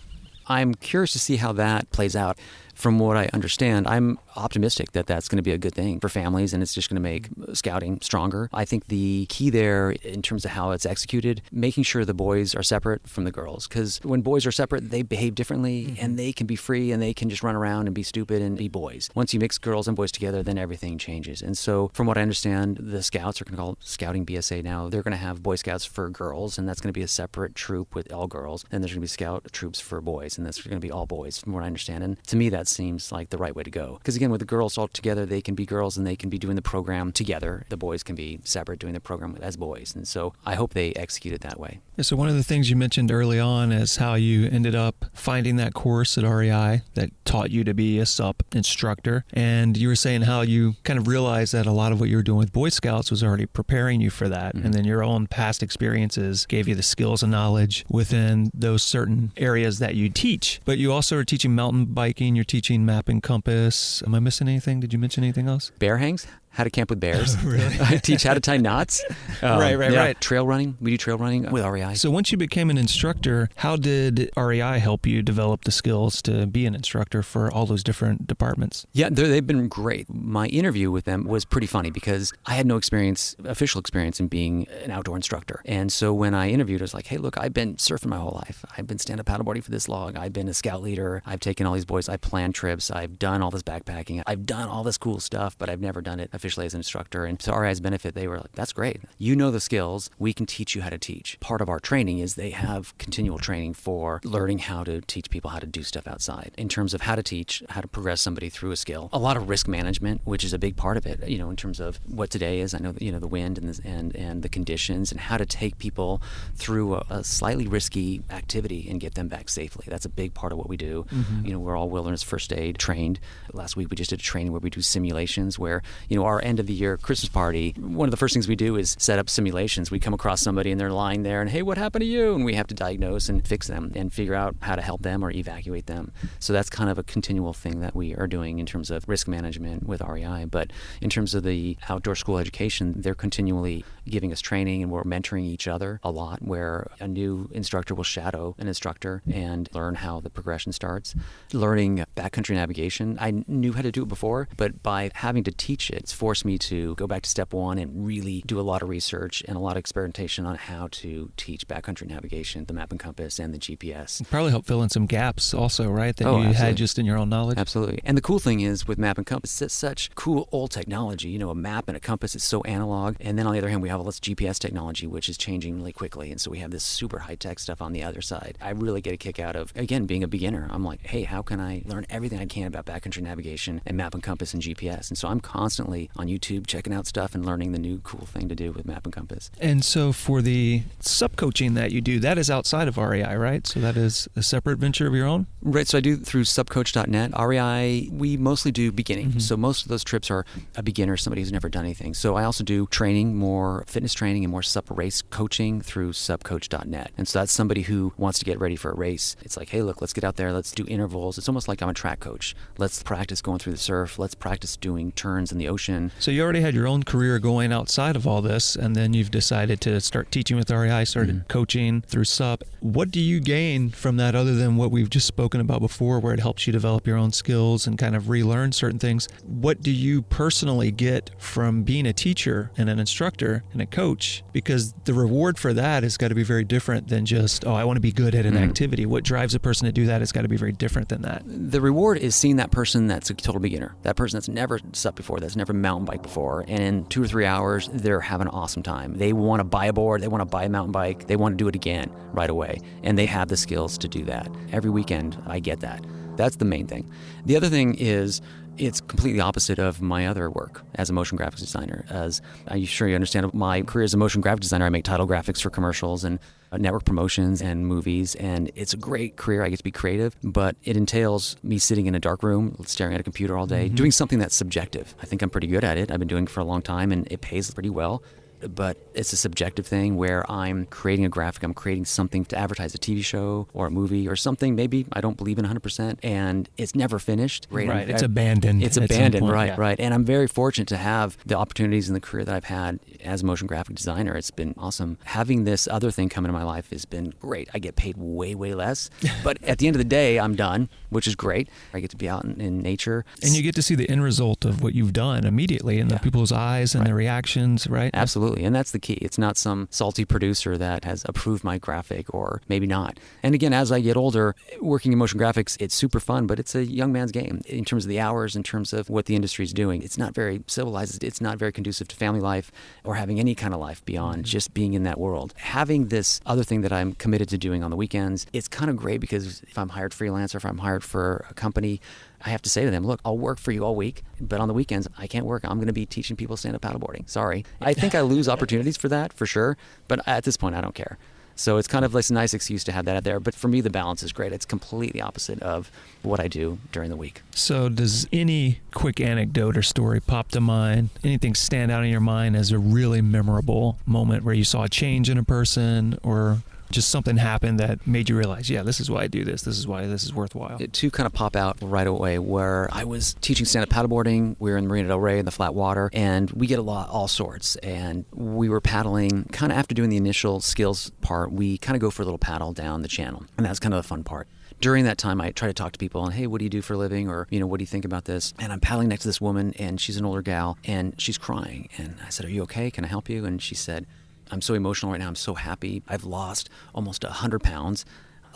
I'm curious to see how that plays out. From what I understand, I'm optimistic that that's going to be a good thing for families, and it's just going to make scouting stronger. I think the key there in terms of how it's executed, making sure the boys are separate from the girls, because when boys are separate, they behave differently and they can be free and they can just run around and be stupid and be boys. Once you mix girls and boys together, then everything changes. And so from what I understand, the Scouts are going to call it Scouting BSA now. They're going to have Boy Scouts for girls, and that's going to be a separate troop with all girls. And there's going to be Scout troops for boys, and that's going to be all boys, from what I understand. And to me, that seems like the right way to go. Because again, with the girls all together, they can be girls and they can be doing the program together. The boys can be separate doing the program as boys. And so I hope they execute it that way. Yeah, so one of the things you mentioned early on is how you ended up finding that course at REI that taught you to be a SUP instructor. And you were saying how you kind of realized that a lot of what you were doing with Boy Scouts was already preparing you for that. And then your own past experiences gave you the skills and knowledge within those certain areas that you teach. But you also are teaching mountain biking, you're teaching map and compass. Am I missing anything? Did you mention anything else? Bear hangs? How to camp with bears. Really? I teach how to tie knots. Right. Trail running. We do trail running with REI. So once you became an instructor, how did REI help you develop the skills to be an instructor for all those different departments? Yeah, they've been great. My interview with them was pretty funny because I had no official experience in being an outdoor instructor. And so when I interviewed, I was like, hey, look, I've been surfing my whole life. I've been stand-up paddleboarding for this long. I've been a scout leader. I've taken all these boys. I've planned trips. I've done all this backpacking. I've done all this cool stuff, but I've never done it officially as an instructor. And to REI's benefit, they were like, that's great. You know the skills. We can teach you how to teach. Part of our training is they have continual training for learning how to teach people how to do stuff outside in terms of how to teach, how to progress somebody through a skill. A lot of risk management, which is a big part of it, in terms of what today is. I know, the wind and the conditions and how to take people through a slightly risky activity and get them back safely. That's a big part of what we do. We're all wilderness first aid trained. Last week, we just did a training where we do simulations where, our end of the year Christmas party, one of the first things we do is set up simulations. We come across somebody and they're lying there and, hey, what happened to you? And we have to diagnose and fix them and figure out how to help them or evacuate them. So that's kind of a continual thing that we are doing in terms of risk management with REI. But in terms of the outdoor school education, they're continually giving us training and we're mentoring each other a lot, where a new instructor will shadow an instructor and learn how the progression starts. Learning backcountry navigation, I knew how to do it before, but by having to teach it, it's forced me to go back to step one and really do a lot of research and a lot of experimentation on how to teach backcountry navigation, the map and compass, and the GPS. Probably help fill in some gaps also, right, that you absolutely. had just in your own knowledge? Absolutely. And the cool thing is with map and compass, it's such cool old technology. A map and a compass is so analog. And then on the other hand, we have all this GPS technology, which is changing really quickly. And so we have this super high-tech stuff on the other side. I really get a kick out of, again, being a beginner. I'm like, hey, how can I learn everything I can about backcountry navigation and map and compass and GPS? And so I'm constantly on YouTube checking out stuff and learning the new cool thing to do with map and compass. And so for the SUP coaching that you do, that is outside of REI, right? So that is a separate venture of your own? Right. So I do through supcoach.net. REI, we mostly do beginning. So most of those trips are a beginner, somebody who's never done anything. So I also do training, more fitness training and more SUP race coaching through supcoach.net. And so that's somebody who wants to get ready for a race. It's like, hey, look, let's get out there. Let's do intervals. It's almost like I'm a track coach. Let's practice going through the surf. Let's practice doing turns in the ocean. So you already had your own career going outside of all this, and then you've decided to start teaching with REI, started coaching through SUP. What do you gain from that other than what we've just spoken about before, where it helps you develop your own skills and kind of relearn certain things? What do you personally get from being a teacher and an instructor and a coach? Because the reward for that has got to be very different than just, I want to be good at an activity. What drives a person to do that has got to be very different than that. The reward is seeing that person that's a total beginner, that person that's never SUP before, that's never mountain biked before, and in 2 or 3 hours, they're having an awesome time. They want to buy a board, they want to buy a mountain bike, they want to do it again right away, and they have the skills to do that. Every weekend, I get that. That's the main thing. The other thing is it's completely opposite of my other work as a motion graphics designer. As I'm sure you understand, my career as a motion graphic designer, I make title graphics for commercials and network promotions and movies, and it's a great career. I get to be creative, but it entails me sitting in a dark room, staring at a computer all day, doing something that's subjective. I think I'm pretty good at it. I've been doing it for a long time, and it pays pretty well. But it's a subjective thing where I'm creating a graphic, I'm creating something to advertise a TV show or a movie or something maybe I don't believe in 100%, and it's never finished. Right, it's abandoned. It's abandoned, right. And I'm very fortunate to have the opportunities in the career that I've had as a motion graphic designer. It's been awesome. Having this other thing come into my life has been great. I get paid way, way less, but at the end of the day, I'm done, which is great. I get to be out in nature. And you get to see the end result of what you've done immediately in the people's eyes and their reactions, right? Absolutely. And that's the key. It's not some salty producer that has approved my graphic, or maybe not. And again, as I get older, working in motion graphics, it's super fun, but it's a young man's game in terms of the hours, in terms of what the industry is doing. It's not very civilized. It's not very conducive to family life or having any kind of life beyond just being in that world. Having this other thing that I'm committed to doing on the weekends, it's kind of great because if I'm hired freelance or if I'm hired for a company, I have to say to them, look, I'll work for you all week, but on the weekends, I can't work. I'm going to be teaching people stand-up paddleboarding. Sorry. I think I lose opportunities for that, for sure, but at this point, I don't care. So it's kind of like a nice excuse to have that out there. But for me, the balance is great. It's completely opposite of what I do during the week. So does any quick anecdote or story pop to mind? Anything stand out in your mind as a really memorable moment where you saw a change in a person, or just something happened that made you realize, yeah, this is why I do this. This is why this is worthwhile. Two kind of pop out right away, where I was teaching stand-up paddleboarding. We were in Marina Del Rey in the flat water, and we get a lot, all sorts. And we were paddling, kind of after doing the initial skills part, we kind of go for a little paddle down the channel. And that's kind of the fun part. During that time, I try to talk to people and, hey, what do you do for a living? Or, what do you think about this? And I'm paddling next to this woman, and she's an older gal, and she's crying. And I said, are you okay? Can I help you? And she said, I'm so emotional right now. I'm so happy. I've lost almost 100 pounds.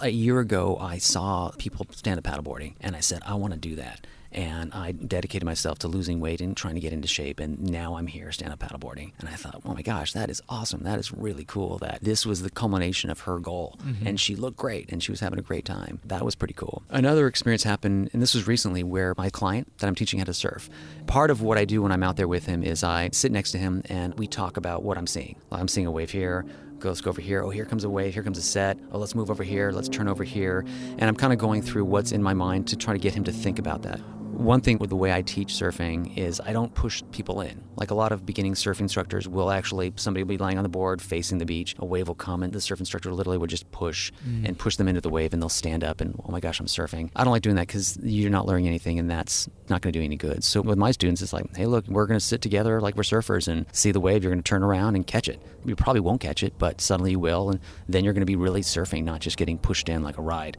A year ago, I saw people stand up paddleboarding, and I said, I want to do that. And I dedicated myself to losing weight and trying to get into shape. And now I'm here stand-up paddleboarding. And I thought, oh my gosh, that is awesome. That is really cool that this was the culmination of her goal. And she looked great and she was having a great time. That was pretty cool. Another experience happened, and this was recently, where my client that I'm teaching how to surf, part of what I do when I'm out there with him is I sit next to him and we talk about what I'm seeing. I'm seeing a wave here. Let's go over here. Oh, here comes a wave. Here comes a set. Oh, let's move over here. Let's turn over here. And I'm kind of going through what's in my mind to try to get him to think about that. One thing with the way I teach surfing is I don't push people in. Like a lot of beginning surf instructors will actually, somebody will be lying on the board facing the beach, a wave will come, and the surf instructor literally would just push and push them into the wave, and they'll stand up and, oh my gosh, I'm surfing. I don't like doing that because you're not learning anything, and that's not going to do any good. So with my students, it's like, hey, look, we're going to sit together like we're surfers and see the wave. You're going to turn around and catch it. You probably won't catch it, but suddenly you will, and then you're going to be really surfing, not just getting pushed in like a ride.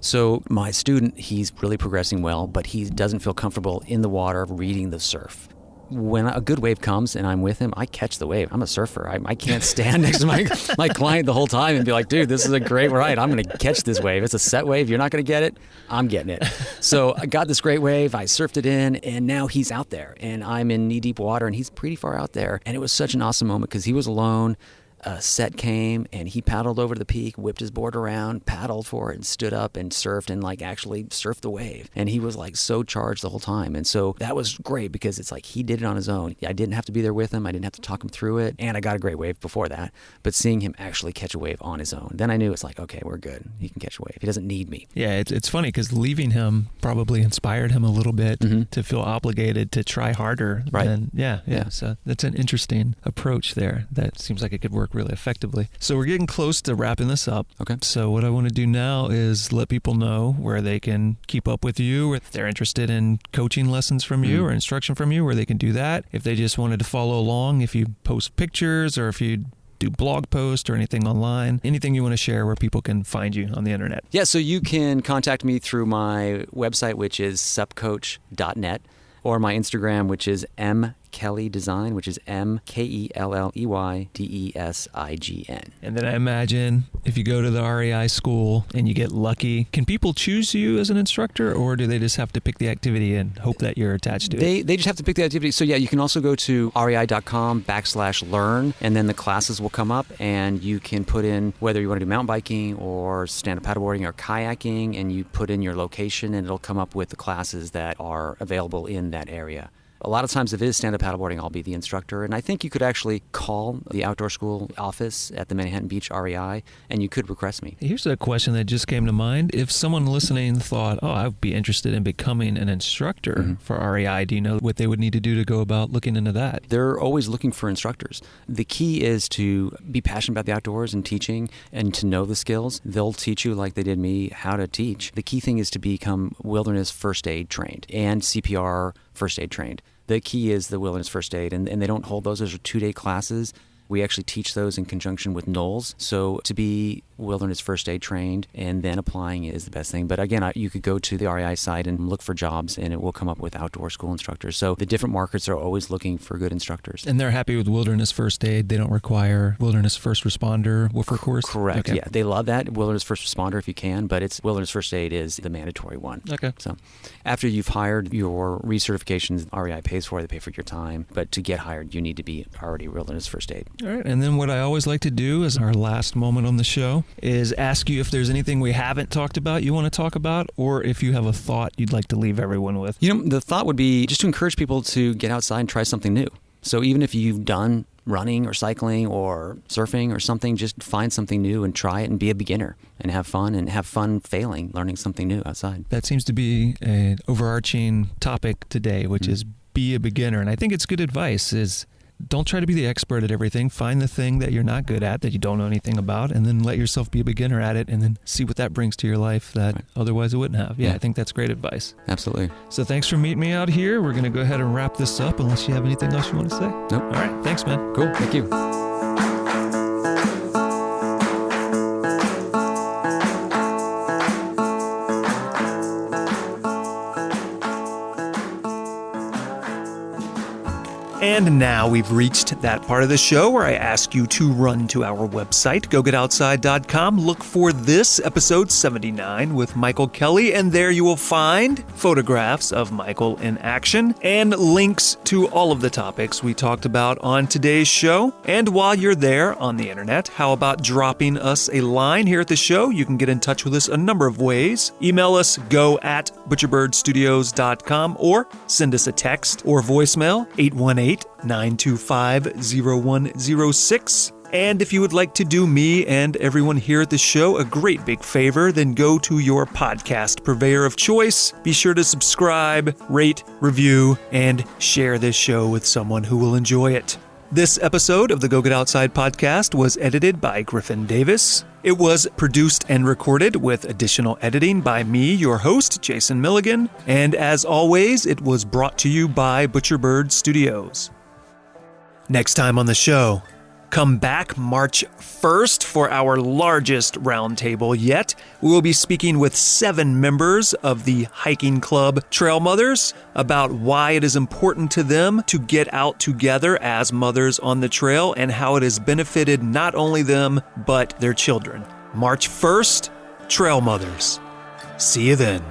So my student, he's really progressing well, but he doesn't feel comfortable in the water reading the surf. When a good wave comes and I'm with him, I catch the wave. I'm a surfer. I can't stand next to my client the whole time and be like, dude, this is a great ride. I'm going to catch this wave. It's a set wave. You're not going to get it. I'm getting it. So I got this great wave. I surfed it in, and now he's out there, and I'm in knee-deep water, and he's pretty far out there. And it was such an awesome moment because he was alone. A set came, and he paddled over to the peak, whipped his board around, paddled for it, and stood up and surfed and actually surfed the wave. And he was so charged the whole time. And so that was great because it's he did it on his own. I didn't have to be there with him. I didn't have to talk him through it. And I got a great wave before that. But seeing him actually catch a wave on his own, then I knew it's okay, we're good. He can catch a wave. He doesn't need me. Yeah, it's funny because leaving him probably inspired him a little bit to feel obligated to try harder. Right. Yeah. So that's an interesting approach there. That seems like it could work really effectively. So we're getting close to wrapping this up. Okay. So what I want to do now is let people know where they can keep up with you, or if they're interested in coaching lessons from you or instruction from you, where they can do that. If they just wanted to follow along, if you post pictures or if you do blog posts or anything online, anything you want to share where people can find you on the internet. Yeah, so you can contact me through my website, which is supcoach.net, or my Instagram, which is mkelley, Kelley Design, which is MKELLEYDESIGN. And then I imagine if you go to the REI school and you get lucky, can people choose you as an instructor, or do they just have to pick the activity and hope that you're attached to it? They just have to pick the activity. So yeah, you can also go to rei.com/learn, and then the classes will come up, and you can put in whether you want to do mountain biking or stand-up paddleboarding or kayaking, and you put in your location, and it'll come up with the classes that are available in that area. A lot of times if it is stand-up paddleboarding, I'll be the instructor. And I think you could actually call the outdoor school office at the Manhattan Beach REI, and you could request me. Here's a question that just came to mind. If someone listening thought, I'd be interested in becoming an instructor for REI, do you know what they would need to do to go about looking into that? They're always looking for instructors. The key is to be passionate about the outdoors and teaching and to know the skills. They'll teach you, like they did me, how to teach. The key thing is to become wilderness first aid trained and CPR first aid trained. The key is the wilderness first aid, and they don't hold those. Those are 2-day classes. We actually teach those in conjunction with NOLS. So to be wilderness first aid trained and then applying it is the best thing. But again, you could go to the REI site and look for jobs, and it will come up with outdoor school instructors. So the different markets are always looking for good instructors. And they're happy with wilderness first aid. They don't require wilderness first responder woofer course? Correct. Okay. Yeah, they love that, wilderness first responder if you can, but it's wilderness first aid is the mandatory one. Okay. So after you've hired your recertifications, REI pays for it, they pay for your time. But to get hired, you need to be already wilderness first aid. All right. And then what I always like to do as our last moment on the show is ask you if there's anything we haven't talked about you want to talk about, or if you have a thought you'd like to leave everyone with. You know, the thought would be just to encourage people to get outside and try something new. So even if you've done running or cycling or surfing or something, just find something new and try it and be a beginner and have fun failing, learning something new outside. That seems to be an overarching topic today, which is be a beginner. And I think it's good advice is don't try to be the expert at everything. Find the thing that you're not good at, that you don't know anything about, and then let yourself be a beginner at it, and then see what that brings to your life that otherwise it wouldn't have. Yeah, I think that's great advice. Absolutely. So thanks for meeting me out here. We're going to go ahead and wrap this up unless you have anything else you want to say. Nope. All right. Thanks, man. Cool. Thank you. And now we've reached that part of the show where I ask you to run to our website, gogetoutside.com, look for this episode 79 with Michael Kelley, and there you will find photographs of Michael in action and links to all of the topics we talked about on today's show. And while you're there on the internet, how about dropping us a line here at the show? You can get in touch with us a number of ways. Email us go@butcherbirdstudios.com or send us a text or voicemail 818-925-0106. And if you would like to do me and everyone here at the show a great big favor, then go to your podcast purveyor of choice. Be sure to subscribe, rate, review, and share this show with someone who will enjoy it. This episode of the Go Get Outside podcast was edited by Griffin Davis. It was produced and recorded with additional editing by me, your host, Jason Milligan. And as always, it was brought to you by Butcherbird Studios. Next time on the show, come back March 1st for our largest roundtable yet. We will be speaking with 7 members of the hiking club Trail Mothers about why it is important to them to get out together as mothers on the trail and how it has benefited not only them, but their children. March 1st, Trail Mothers. See you then.